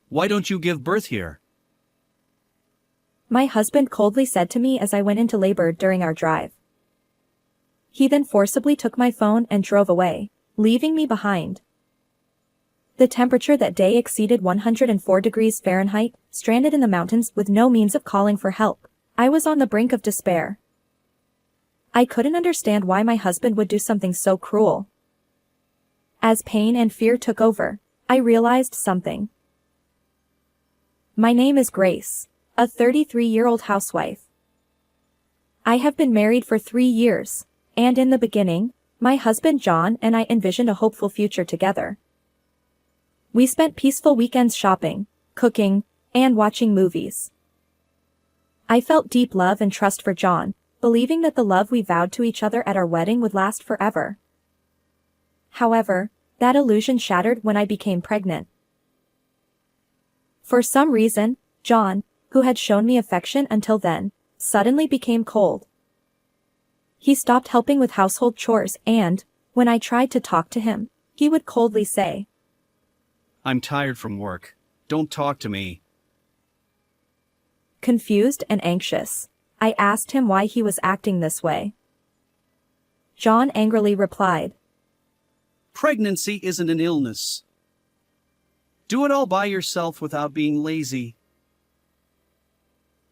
Why don't you give birth here? My husband coldly said to me as I went into labor during our drive. He then forcibly took my phone and drove away, leaving me behind. The temperature that day exceeded 104 degrees Fahrenheit, stranded in the mountains with no means of calling for help. I was on the brink of despair. I couldn't understand why my husband would do something so cruel. As pain and fear took over, I realized something. My name is Grace, a 33-year-old housewife. I have been married for 3 years, and in the beginning, my husband John and I envisioned a hopeful future together. We spent peaceful weekends shopping, cooking, and watching movies. I felt deep love and trust for John, believing that the love we vowed to each other at our wedding would last forever. However, that illusion shattered when I became pregnant. For some reason, John, who had shown me affection until then, suddenly became cold. He stopped helping with household chores and, when I tried to talk to him, he would coldly say, I'm tired from work. Don't talk to me. Confused and anxious, I asked him why he was acting this way. John angrily replied, Pregnancy isn't an illness. Do it all by yourself without being lazy.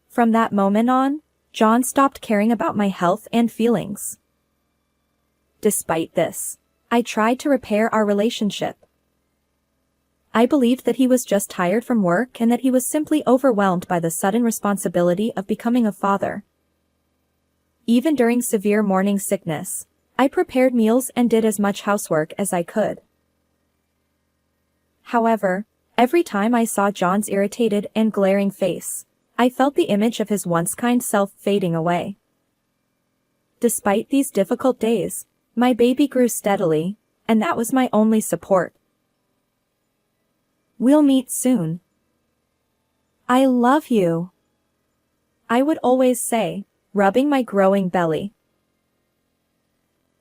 From that moment on, John stopped caring about my health and feelings. Despite this, I tried to repair our relationship. I believed that he was just tired from work and that he was simply overwhelmed by the sudden responsibility of becoming a father. Even during severe morning sickness, I prepared meals and did as much housework as I could. However, every time I saw John's irritated and glaring face, I felt the image of his once kind self fading away. Despite these difficult days, my baby grew steadily, and that was my only support. We'll meet soon. I love you, I would always say, rubbing my growing belly.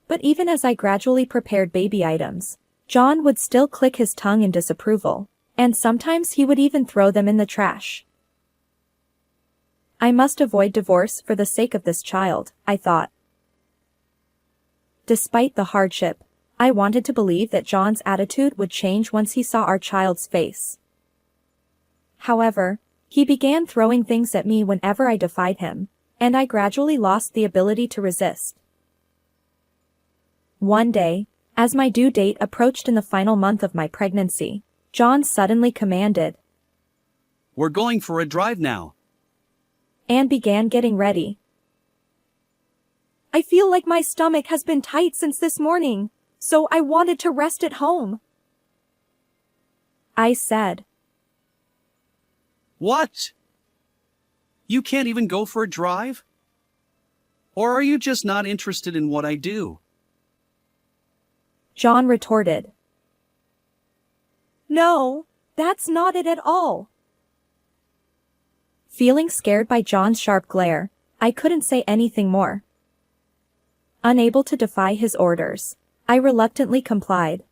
But even as I gradually prepared baby items, John would still click his tongue in disapproval, and sometimes he would even throw them in the trash. I must avoid divorce for the sake of this child, I thought. Despite the hardship, I wanted to believe that John's attitude would change once he saw our child's face. However, he began throwing things at me whenever I defied him, and I gradually lost the ability to resist. One day, as my due date approached in the final month of my pregnancy, John suddenly commanded, We're going for a drive now. And began getting ready. I feel like my stomach has been tight since this morning, so I wanted to rest at home, I said. What? You can't even go for a drive? Or are you just not interested in what I do? John retorted. No, that's not it at all. Feeling scared by John's sharp glare, I couldn't say anything more. Unable to defy his orders, I reluctantly complied.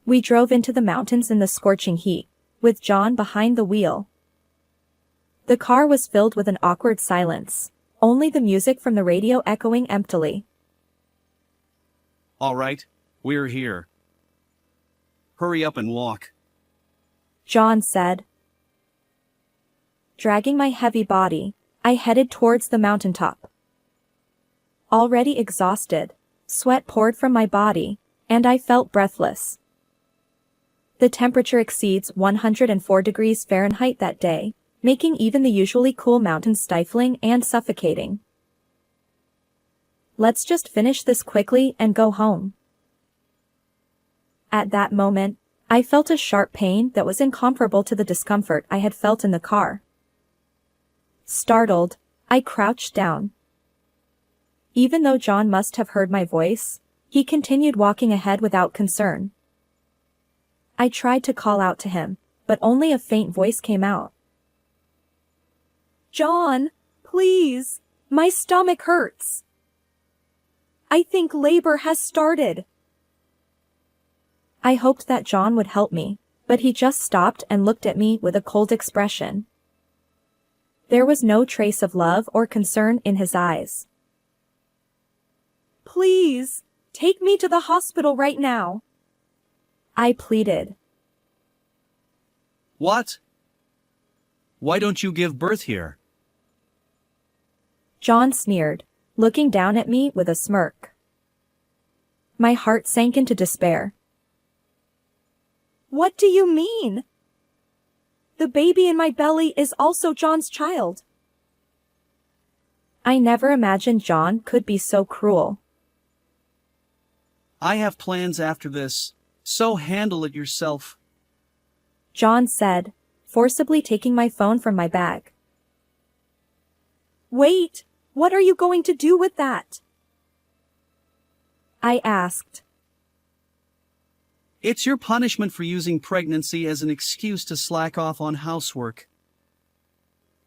We drove into the mountains in the scorching heat, with John behind the wheel. The car was filled with an awkward silence, only the music from the radio echoing emptily. All right, we're here. Hurry up and walk, John said. Dragging my heavy body, I headed towards the mountaintop. Already exhausted, sweat poured from my body, and I felt breathless. The temperature exceeds 104 degrees Fahrenheit that day, making even the usually cool mountains stifling and suffocating. Let's just finish this quickly and go home. At that moment, I felt a sharp pain that was incomparable to the discomfort I had felt in the car. Startled, I crouched down. Even though John must have heard my voice, he continued walking ahead without concern. I tried to call out to him, but only a faint voice came out. John, please, my stomach hurts. I think labor has started. I hoped that John would help me, but he just stopped and looked at me with a cold expression. There was no trace of love or concern in his eyes. "Please, take me to the hospital right now," I pleaded. What? Why don't you give birth here? John sneered, looking down at me with a smirk. My heart sank into despair. "What do you mean? The baby in my belly is also John's child." I never imagined John could be so cruel. I have plans after this, so handle it yourself. John said, forcibly taking my phone from my bag. "Wait, what are you going to do with that?" I asked. It's your punishment for using pregnancy as an excuse to slack off on housework.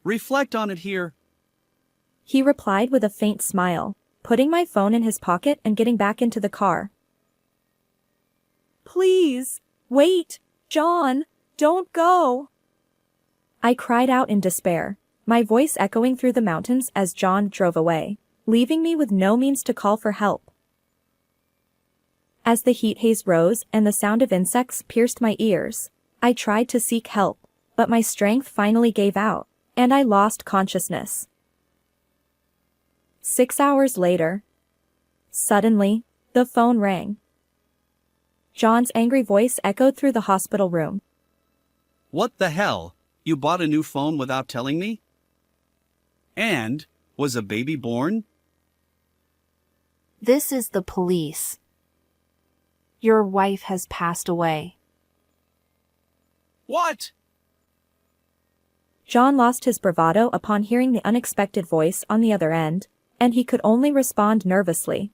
Reflect on it here. He replied with a faint smile, putting my phone in his pocket and getting back into the car. "Please, wait, John, don't go," I cried out in despair, my voice echoing through the mountains as John drove away, leaving me with no means to call for help. As the heat haze rose and the sound of insects pierced my ears, I tried to seek help, but my strength finally gave out, and I lost consciousness. 6 hours later, suddenly, the phone rang. John's angry voice echoed through the hospital room. What the hell? You bought a new phone without telling me? And, was a baby born? This is the police. Your wife has passed away. What? John lost his bravado upon hearing the unexpected voice on the other end, and he could only respond nervously.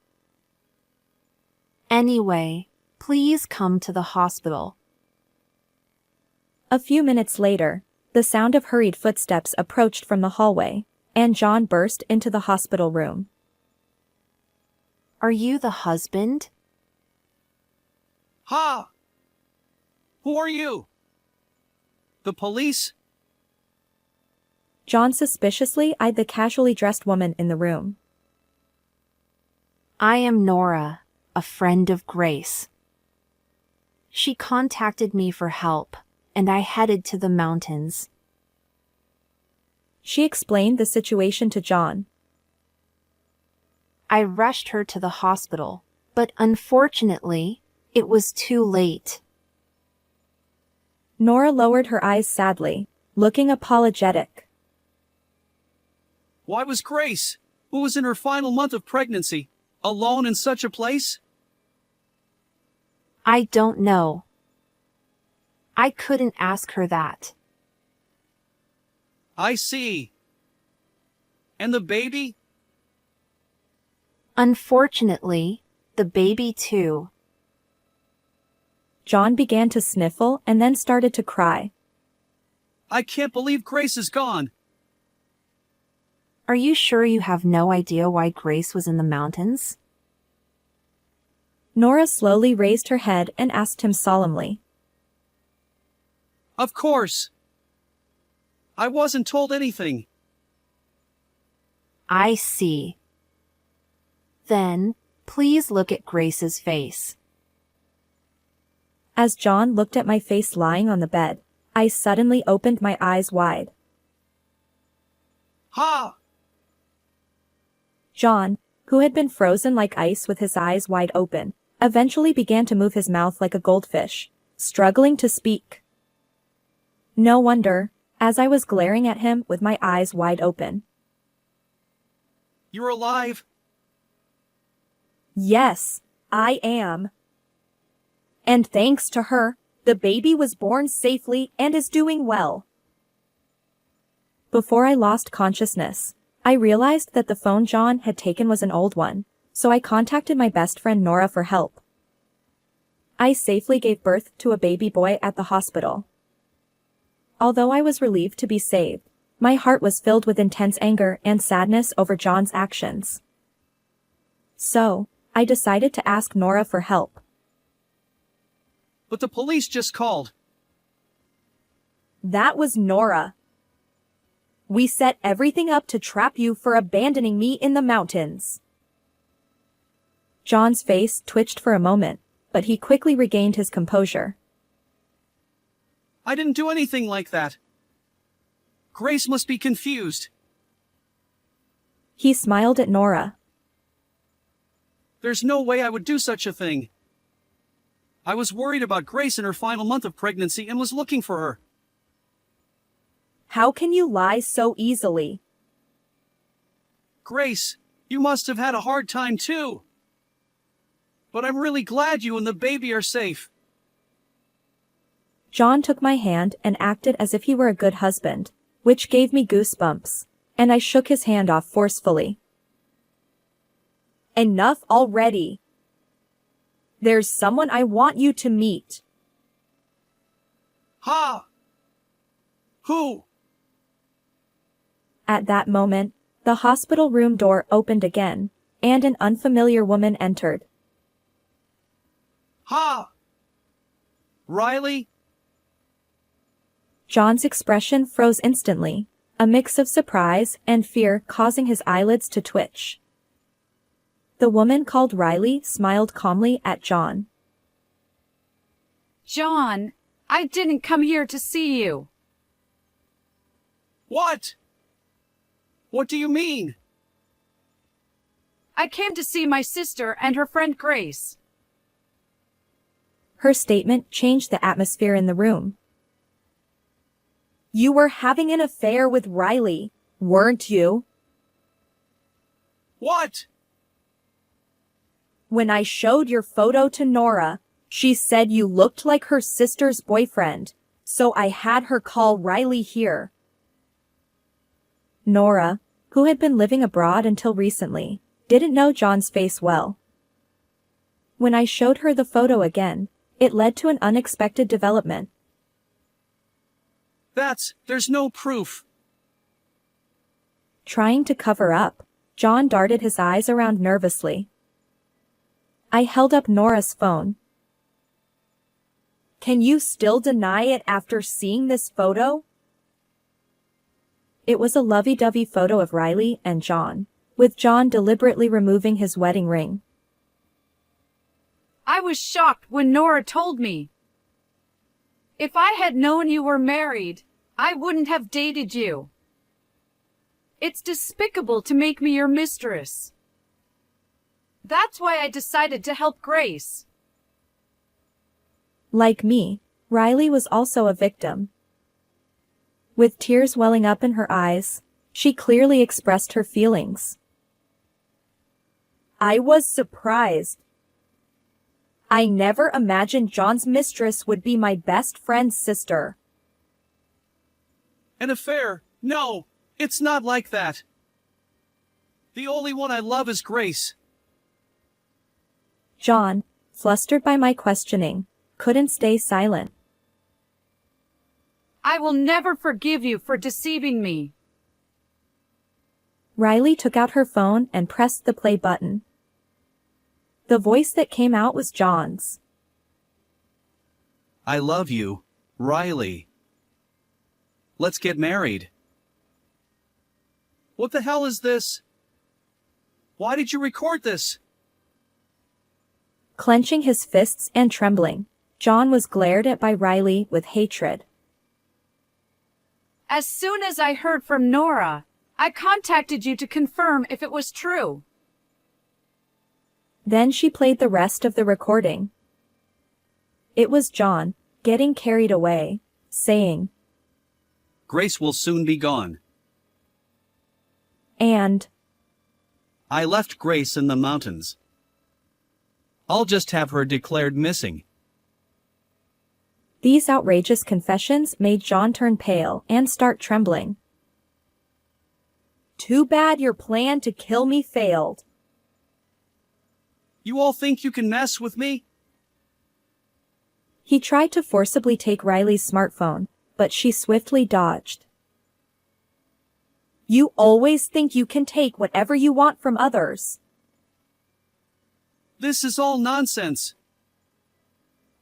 Anyway, please come to the hospital. A few minutes later, the sound of hurried footsteps approached from the hallway, and John burst into the hospital room. Are you the husband? Ha! Who are you? The police? John suspiciously eyed the casually dressed woman in the room. I am Nora, a friend of Grace. She contacted me for help, and I headed to the mountains. She explained the situation to John. I rushed her to the hospital, but unfortunately, it was too late. Nora lowered her eyes sadly, looking apologetic. Why was Grace, who was in her final month of pregnancy, alone in such a place? I don't know. I couldn't ask her that. I see. And the baby? Unfortunately, the baby too. John began to sniffle and then started to cry. I can't believe Grace is gone. Are you sure you have no idea why Grace was in the mountains? Nora slowly raised her head and asked him solemnly. Of course. I wasn't told anything. I see. Then, please look at Grace's face. As John looked at my face lying on the bed, I suddenly opened my eyes wide. Ha! John, who had been frozen like ice with his eyes wide open, eventually began to move his mouth like a goldfish, struggling to speak. No wonder, as I was glaring at him with my eyes wide open. You're alive? Yes, I am. And thanks to her, the baby was born safely and is doing well. Before I lost consciousness, I realized that the phone John had taken was an old one, so I contacted my best friend Nora for help. I safely gave birth to a baby boy at the hospital. Although I was relieved to be saved, my heart was filled with intense anger and sadness over John's actions. So, I decided to ask Nora for help. But the police just called. That was Nora. We set everything up to trap you for abandoning me in the mountains. John's face twitched for a moment, but he quickly regained his composure. I didn't do anything like that. Grace must be confused. He smiled at Nora. There's no way I would do such a thing. I was worried about Grace in her final month of pregnancy and was looking for her. How can you lie so easily? Grace, you must have had a hard time too. But I'm really glad you and the baby are safe. John took my hand and acted as if he were a good husband, which gave me goosebumps, and I shook his hand off forcefully. Enough already. There's someone I want you to meet. Ha! Who? At that moment, the hospital room door opened again, and an unfamiliar woman entered. Ha! Riley? John's expression froze instantly, a mix of surprise and fear causing his eyelids to twitch. The woman called Riley smiled calmly at John. John, I didn't come here to see you. What? What do you mean? I came to see my sister and her friend Grace. Her statement changed the atmosphere in the room. You were having an affair with Riley, weren't you? What? When I showed your photo to Nora, she said you looked like her sister's boyfriend, so I had her call Riley here. Nora, who had been living abroad until recently, didn't know John's face well. When I showed her the photo again, it led to an unexpected development. There's no proof. Trying to cover up, John darted his eyes around nervously. I held up Nora's phone. Can you still deny it after seeing this photo? It was a lovey-dovey photo of Riley and John, with John deliberately removing his wedding ring. I was shocked when Nora told me. If I had known you were married, I wouldn't have dated you. It's despicable to make me your mistress. That's why I decided to help Grace. Like me, Riley was also a victim. With tears welling up in her eyes, she clearly expressed her feelings. I was surprised. I never imagined John's mistress would be my best friend's sister. An affair? No, it's not like that. The only one I love is Grace. John, flustered by my questioning, couldn't stay silent. I will never forgive you for deceiving me. Riley took out her phone and pressed the play button. The voice that came out was John's. I love you, Riley. Let's get married. What the hell is this? Why did you record this? Clenching his fists and trembling, John was glared at by Riley with hatred. As soon as I heard from Nora, I contacted you to confirm if it was true. Then she played the rest of the recording. It was John, getting carried away, saying, Grace will soon be gone. And I left Grace in the mountains. I'll just have her declared missing. these outrageous confessions made John turn pale and start trembling. Too bad your plan to kill me failed. You all think you can mess with me? He tried to forcibly take Riley's smartphone, but she swiftly dodged. You always think you can take whatever you want from others. This is all nonsense.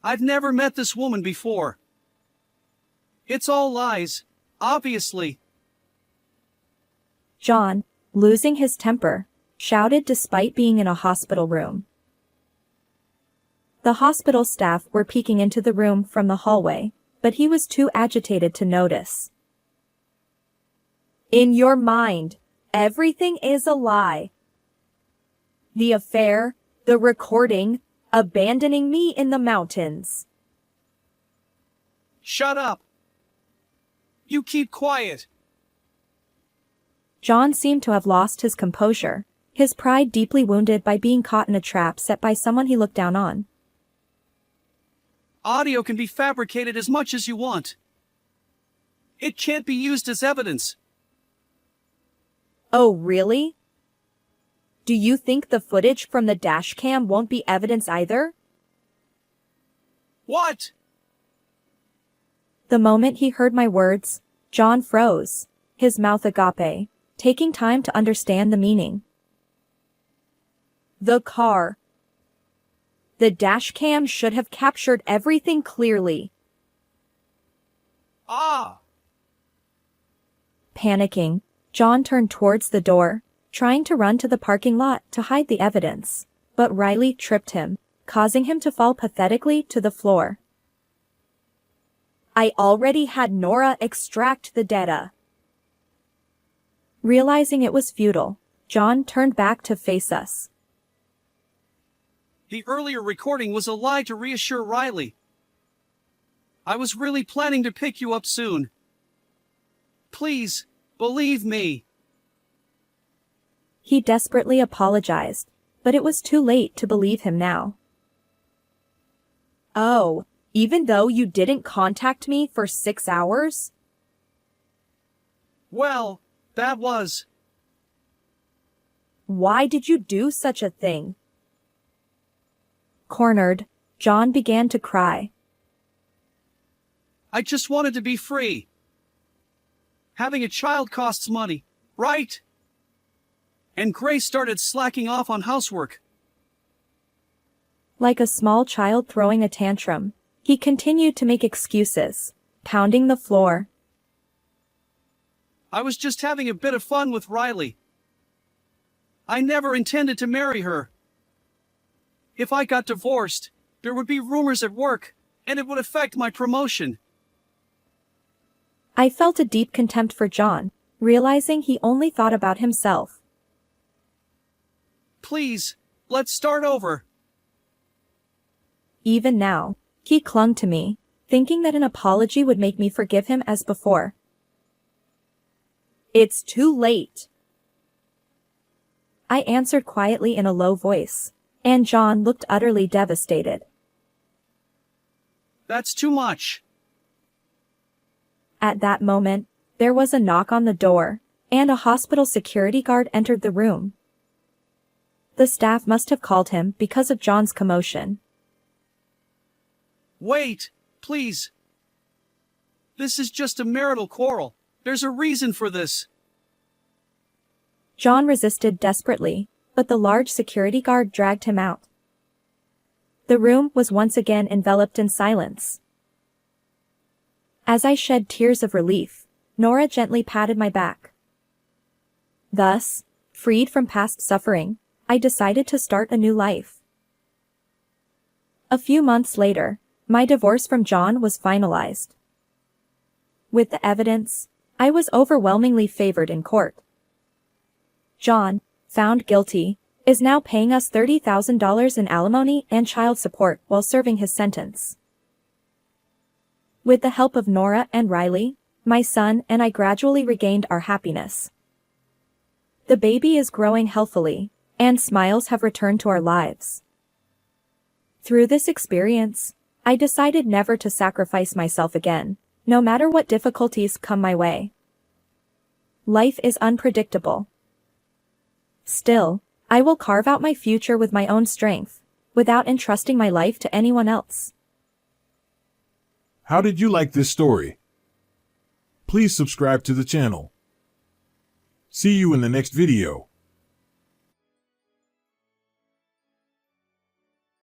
I've never met this woman before. It's all lies, obviously. John, losing his temper, shouted despite being in a hospital room. The hospital staff were peeking into the room from the hallway, but he was too agitated to notice. In your mind, everything is a lie. The affair, the recording, abandoning me in the mountains. Shut up. You keep quiet. John seemed to have lost his composure, his pride deeply wounded by being caught in a trap set by someone he looked down on. Audio can be fabricated as much as you want. It can't be used as evidence. Oh, really? Do you think the footage from the dashcam won't be evidence either? What? The moment he heard my words, John froze, his mouth agape, taking time to understand the meaning. The car. The dashcam should have captured everything clearly. Ah! Panicking, John turned towards the door, trying to run to the parking lot to hide the evidence, but Riley tripped him, causing him to fall pathetically to the floor. I already had Nora extract the data. Realizing it was futile, John turned back to face us. The earlier recording was a lie to reassure Riley. I was really planning to pick you up soon. Please, believe me. He desperately apologized, but it was too late to believe him now. Oh, even though you didn't contact me for 6 hours? Well, that was... Why did you do such a thing? Cornered, John began to cry. I just wanted to be free. Having a child costs money, right? And Grace started slacking off on housework. Like a small child throwing a tantrum, he continued to make excuses, pounding the floor. I was just having a bit of fun with Riley. I never intended to marry her. If I got divorced, there would be rumors at work, and it would affect my promotion. I felt a deep contempt for John, realizing he only thought about himself. Please, let's start over. Even now, he clung to me, thinking that an apology would make me forgive him as before. It's too late. I answered quietly in a low voice, and John looked utterly devastated. That's too much. At that moment, there was a knock on the door, and a hospital security guard entered the room. The staff must have called him because of John's commotion. Wait, please. This is just a marital quarrel. There's a reason for this. John resisted desperately, but the large security guard dragged him out. The room was once again enveloped in silence. As I shed tears of relief, Nora gently patted my back. Thus, freed from past suffering, I decided to start a new life. A few months later, my divorce from John was finalized. With the evidence, I was overwhelmingly favored in court. John, found guilty, is now paying us $30,000 in alimony and child support while serving his sentence. With the help of Nora and Riley, my son and I gradually regained our happiness. The baby is growing healthily, and smiles have returned to our lives. Through this experience, I decided never to sacrifice myself again, no matter what difficulties come my way. Life is unpredictable. Still, I will carve out my future with my own strength, without entrusting my life to anyone else. How did you like this story? Please subscribe to the channel. See you in the next video.